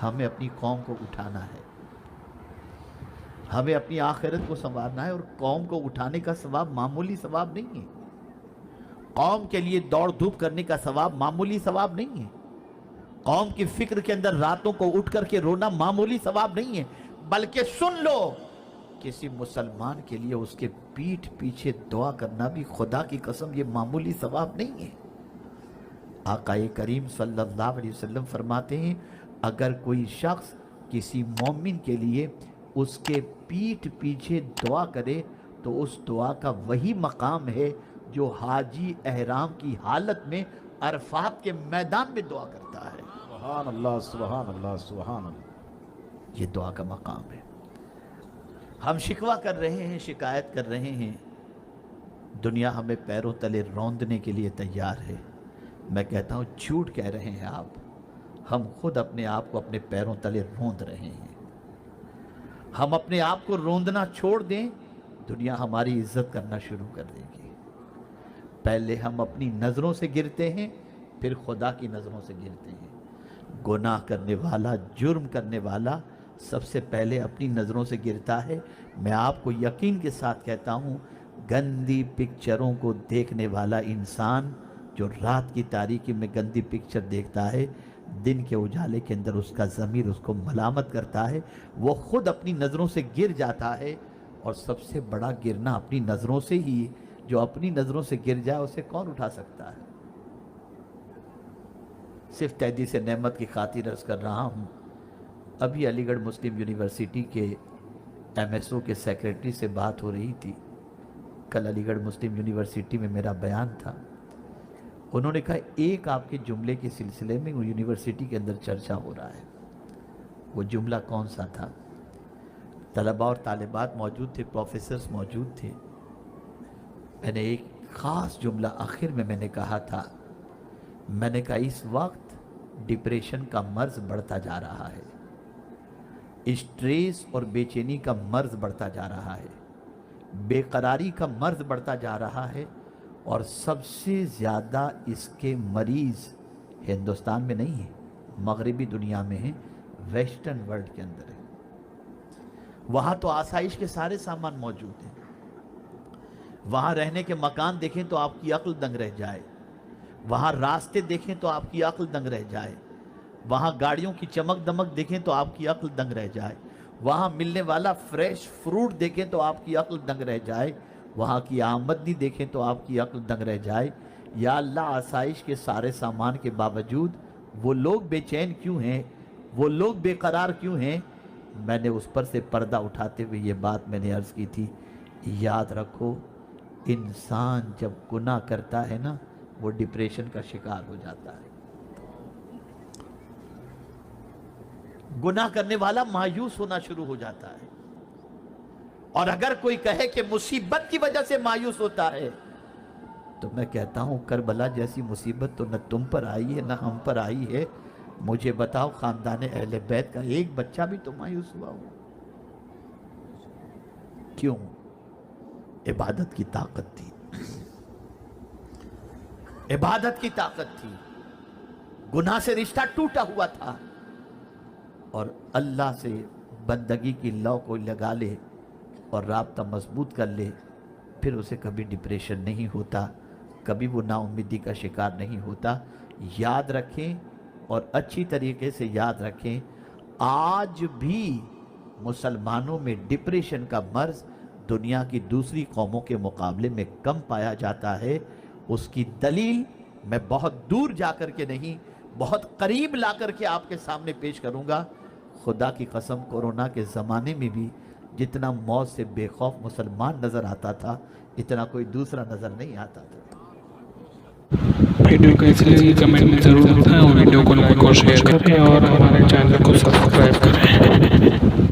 ہمیں اپنی قوم کو اٹھانا ہے، ہمیں اپنی آخرت کو سنوارنا ہے، اور قوم کو اٹھانے کا ثواب معمولی ثواب نہیں ہے، قوم کے لیے دوڑ دھوپ کرنے کا ثواب معمولی ثواب نہیں ہے، قوم کی فکر کے اندر راتوں کو اٹھ کر کے رونا معمولی ثواب نہیں ہے، بلکہ سن لو، کسی مسلمان کے لیے اس کے پیٹھ پیچھے دعا کرنا بھی خدا کی قسم یہ معمولی ثواب نہیں ہے۔ آقا کریم صلی اللہ علیہ وسلم فرماتے ہیں اگر کوئی شخص کسی مومن کے لیے اس کے پیٹھ پیچھے دعا کرے تو اس دعا کا وہی مقام ہے جو حاجی احرام کی حالت میں عرفات کے میدان میں دعا کرتا ہے۔ سبحان اللہ سبحان اللہ سبحان اللہ۔ یہ دعا کا مقام ہے۔ ہم شکوہ کر رہے ہیں، شکایت کر رہے ہیں، دنیا ہمیں پیروں تلے روندنے کے لیے تیار ہے۔ میں کہتا ہوں جھوٹ کہہ رہے ہیں آپ، ہم خود اپنے آپ کو اپنے پیروں تلے روند رہے ہیں۔ ہم اپنے آپ کو روندنا چھوڑ دیں، دنیا ہماری عزت کرنا شروع کر دے گی۔ پہلے ہم اپنی نظروں سے گرتے ہیں، پھر خدا کی نظروں سے گرتے ہیں۔ گناہ کرنے والا، جرم کرنے والا سب سے پہلے اپنی نظروں سے گرتا ہے۔ میں آپ کو یقین کے ساتھ کہتا ہوں گندی پکچروں کو دیکھنے والا انسان جو رات کی تاریکی میں گندی پکچر دیکھتا ہے، دن کے اجالے کے اندر اس کا ضمیر اس کو ملامت کرتا ہے، وہ خود اپنی نظروں سے گر جاتا ہے۔ اور سب سے بڑا گرنا اپنی نظروں سے ہی، جو اپنی نظروں سے گر جائے اسے کون اٹھا سکتا ہے؟ صرف تحدیث نعمت کی خاطر عرض کر رہا ہوں، ابھی علی گڑھ مسلم یونیورسٹی کے ایم ایس او کے سیکریٹری سے بات ہو رہی تھی۔ کل علی گڑھ مسلم یونیورسٹی میں میرا بیان تھا، انہوں نے کہا ایک آپ کے جملے کے سلسلے میں یونیورسٹی کے اندر چرچا ہو رہا ہے۔ وہ جملہ کون سا تھا؟ طلبہ اور طالبات موجود تھے، پروفیسرز موجود تھے۔ میں نے ایک خاص جملہ آخر میں نے کہا تھا، میں نے کہا اس وقت ڈپریشن کا مرض بڑھتا جا رہا ہے، اسٹریس اور بے چینی کا مرض بڑھتا جا رہا ہے، بے قراری کا مرض بڑھتا جا رہا ہے، اور سب سے زیادہ اس کے مریض ہندوستان میں نہیں ہیں، مغربی دنیا میں ہیں، ویسٹرن ورلڈ کے اندر ہے۔ وہاں تو آسائش کے سارے سامان موجود ہیں، وہاں رہنے کے مکان دیکھیں تو آپ کی عقل دنگ رہ جائے، وہاں راستے دیکھیں تو آپ کی عقل دنگ رہ جائے، وہاں گاڑیوں کی چمک دمک دیکھیں تو آپ کی عقل دنگ رہ جائے، وہاں ملنے والا فریش فروٹ دیکھیں تو آپ کی عقل دنگ رہ جائے، وہاں کی آمدنی دیکھیں تو آپ کی عقل دنگ رہ جائے۔ یا اللہ، آسائش کے سارے سامان کے باوجود وہ لوگ بے چین کیوں ہیں، وہ لوگ بے قرار کیوں ہیں؟ میں نے اس پر سے پردہ اٹھاتے ہوئے یہ بات میں نے عرض کی تھی، یاد رکھو انسان جب گناہ کرتا ہے نا وہ ڈپریشن کا شکار ہو جاتا ہے۔ گناہ کرنے والا مایوس ہونا شروع ہو جاتا ہے، اور اگر کوئی کہے کہ مصیبت کی وجہ سے مایوس ہوتا ہے تو میں کہتا ہوں کربلا جیسی مصیبت تو نہ تم پر آئی ہے نہ ہم پر آئی ہے، مجھے بتاؤ خاندان اہل بیت کا ایک بچہ بھی تو مایوس ہوا ہو؟ کیوں؟ عبادت کی طاقت تھی، عبادت کی طاقت تھی، گناہ سے رشتہ ٹوٹا ہوا تھا، اور اللہ سے بندگی کی لو کو لگا لے اور رابطہ مضبوط کر لے، پھر اسے کبھی ڈپریشن نہیں ہوتا، کبھی وہ نا امیدی کا شکار نہیں ہوتا۔ یاد رکھیں اور اچھی طریقے سے یاد رکھیں، آج بھی مسلمانوں میں ڈپریشن کا مرض دنیا کی دوسری قوموں کے مقابلے میں کم پایا جاتا ہے۔ اس کی دلیل میں بہت دور جا کر کے نہیں، بہت قریب لا کر کے آپ کے سامنے پیش کروں گا۔ خدا کی قسم کورونا کے زمانے میں بھی جتنا موت سے بے خوف مسلمان نظر آتا تھا اتنا کوئی دوسرا نظر نہیں آتا تھا۔ ویڈیو کو اس لیے کمنٹ میں ضرور بتائیں اور ویڈیو کو لائک اور شیئر کریں اور ہمارے چینل کو سبسکرائب کریں۔